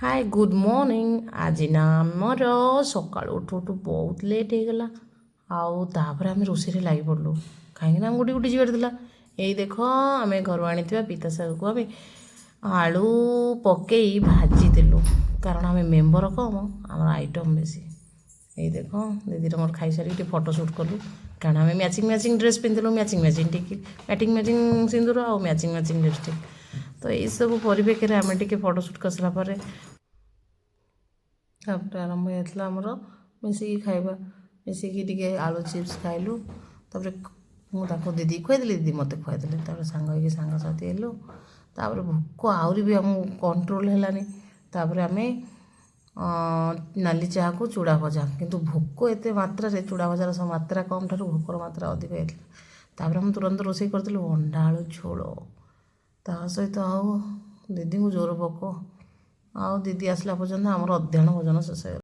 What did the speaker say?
Hi good morning. आज ना आमर सका उठू उठू बहुत लेट हो गला। आउे आम रोषे लगी पड़लु कहीं गुटी गुटी जीवार था। यही देख आम घर आनी पीता शाग को आम आलू पकई भाजीदेलु कारण आम मेम्बर कम आम आइटम बेसी। यही देख दीदी मोर खाई सारी फोटो सुट कलु कारण आम मैचिंग मैचिंग ड्रेस पिंधिलु मैचिंग मैचिंग टिकी मैचिंग मैचिंग सिंदूर आ मैचिंग मैचिंग लिपस्टिक। तो यही सब परिप्रेक्षी आम टे फोटो सुट कर सारापर आरंभ होता आमर मिसिकी खाइबा मिसिकी टे आलू चिप्स खाइलु। मुझे दीदी खुआदी दीदी मत खुआदी सांग सांग साथी हेलु। भोक आहरी भी आम कंट्रोल है आम नाली चाह को चूड़ा भजा किंतु भोक एत मात्रा चूड़ा भजार मात्रा कम ठार भोकर मात्रा अधिक होता। हम तुरंत रोषे करूँ अंडा आलू झोल ता सहित दीदी को जोर भोक आ दीदी आसला पर्यंत आमर अध्ययन भोजन शेष।